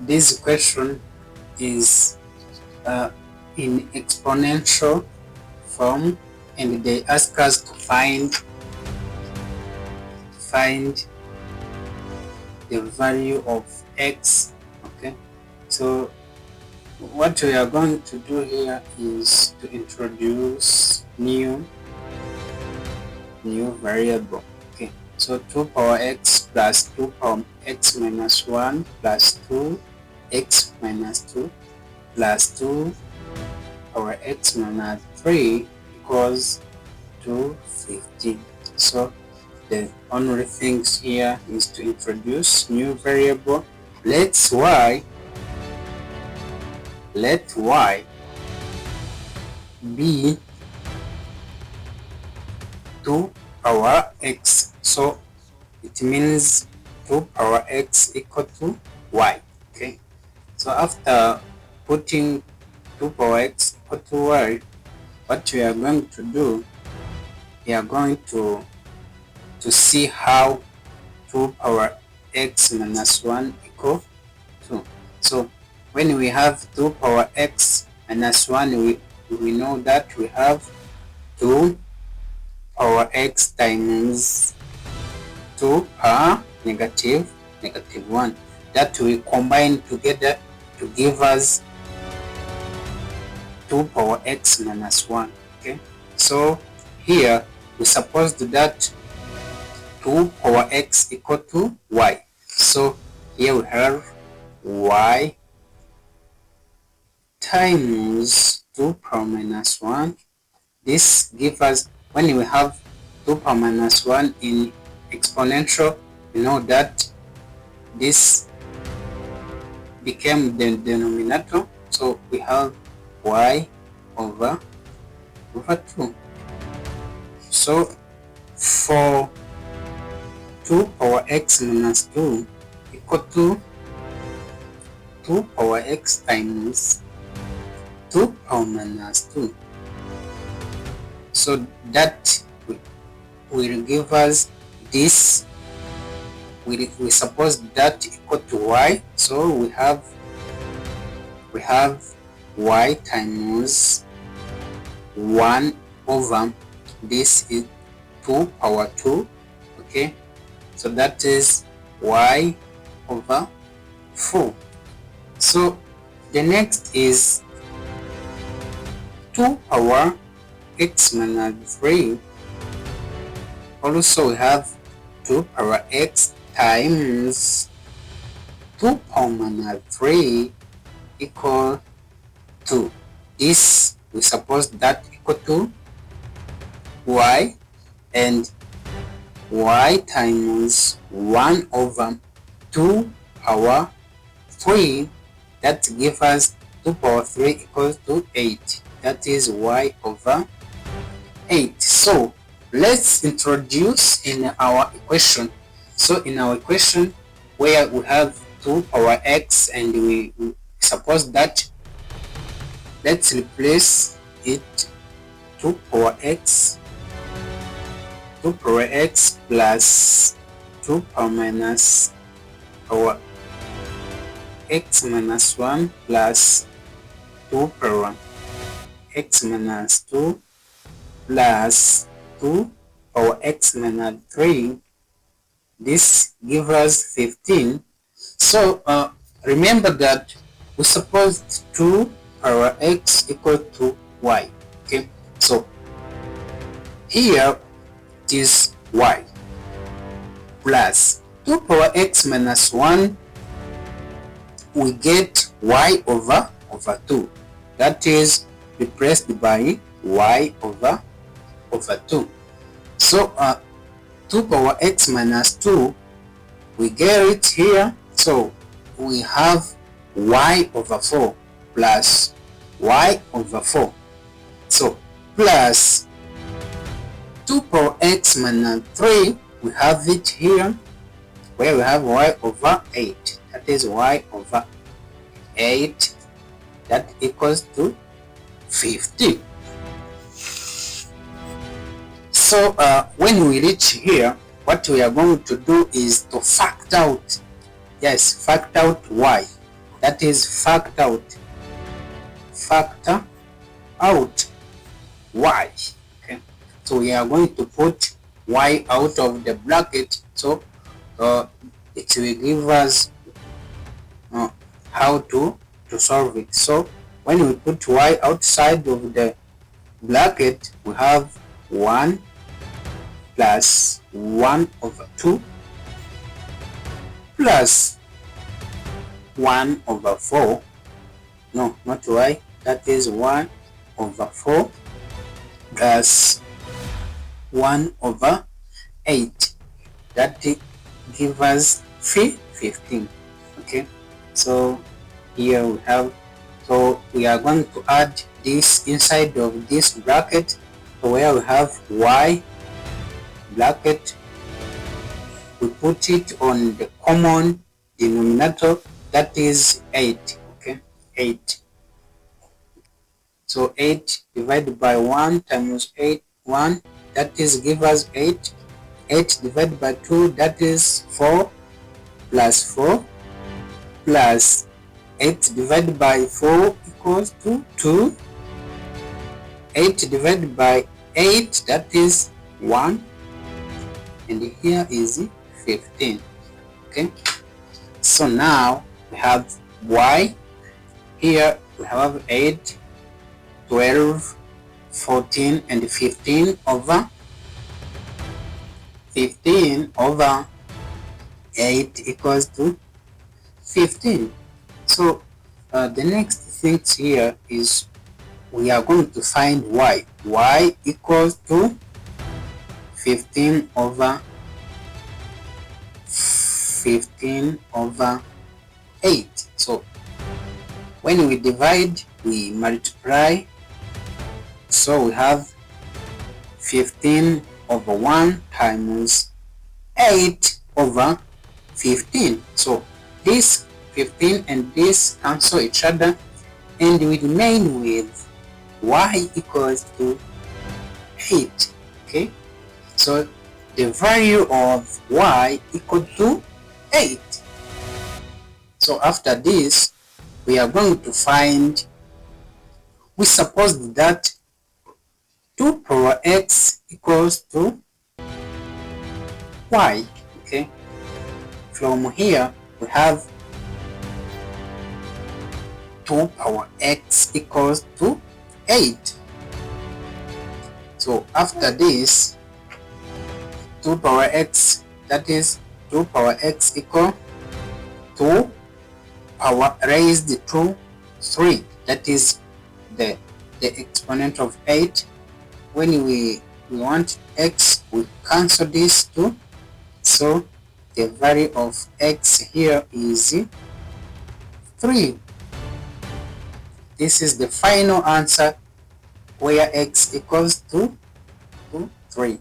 this question is in exponential form, and they ask us to find the value of x. Okay, so what we are going to do here is to introduce new variable. Okay, so 2 power x plus 2 power x minus 1 plus 2x minus 2 plus 2 power x minus 3 equals to 15. So the only things here is to introduce new variable. Let y be 2 power x. So it means 2 power x equal to y. Okay, so after putting 2 power x equal to y, what we are going to do, we are going to see how 2 power x minus 1 equal 2. So when we have 2 power x minus 1, we know that we have 2 power x times 2 power negative 1, that we combine together to give us 2 power x minus 1. Okay, so here we suppose that 2 power x equal to y. So here we have y times 2 power minus 1. This gives us, when we have 2 power minus 1 in exponential, we know that this became the denominator. So we have y over 2. So for 2 power x minus 2 equal to 2 power x times 2 power minus 2. So that will give us this. We suppose that equal to y. So we have y times 1 over this is 2 power 2. Okay, so that is y over 4. So the next is 2 power x minus 3. Also we have 2 power x times 2 power minus 3 equal to this. We suppose that equal to y, and y times 1 over 2 power 3, that gives us 2 power 3 equals to 8. That is y over 8. So let's introduce in our equation. So in our equation, where we have 2 power x, and we suppose that, let's replace it 2 power x plus 2 power minus power x minus 1 plus 2 power x minus 2 plus 2 power x minus 3. This gives us 15. So remember that we suppose 2 power x equal to y. Okay, so here it is y plus 2 power x minus 1. We get y over 2. That is replaced by y over 2. So 2 power x minus 2, we get it here. So we have y over 4 plus y over 4. So plus 2 power x minus 3, we have it here, where we have y over 8. That is y over 8. That equals to 50. So when we reach here, what we are going to do is to factor out. Yes, factor out y. that is factor out y. Okay, so we are going to put y out of the bracket, so it will give us how to solve it. So when we put y outside of the bracket, we have 1 plus 1 over 2 plus 1 over 4, no, not y, that is 1 over 4 plus 1 over 8, that gives us 15. Okay, so here we have, so we are going to add this inside of this bracket, where we have y bracket, we put it on the common denominator, that is 8. Okay, 8. So 8 divided by 1 times 8, 1, that is give us 8. 8 divided by 2, that is 4 plus 4 plus 8 divided by 4 equals to 2. 8 divided by 8, that is 1. And here is 15. Okay, so now we have y. Here we have 8, 12, 14 and 15 over 8 equals to 15. So the next thing here is we are going to find y. Y equals to 15 over 8. So when we divide, we multiply, so we have 15 over 1 times 8 over 15. So this 15 and this cancel each other, and we remain with y equals to 8. Okay, so the value of y equal to 8. So after this, we are going to find, we suppose that 2 power x equals to y. Okay, from here we have 2 power x equals to 8. So after this, 2 power x, that is 2 power x equal 2 power raised to 3, that is the exponent of 8. When we want x, we cancel this 2, so the value of x here is 3. This is the final answer, where x equals to 3.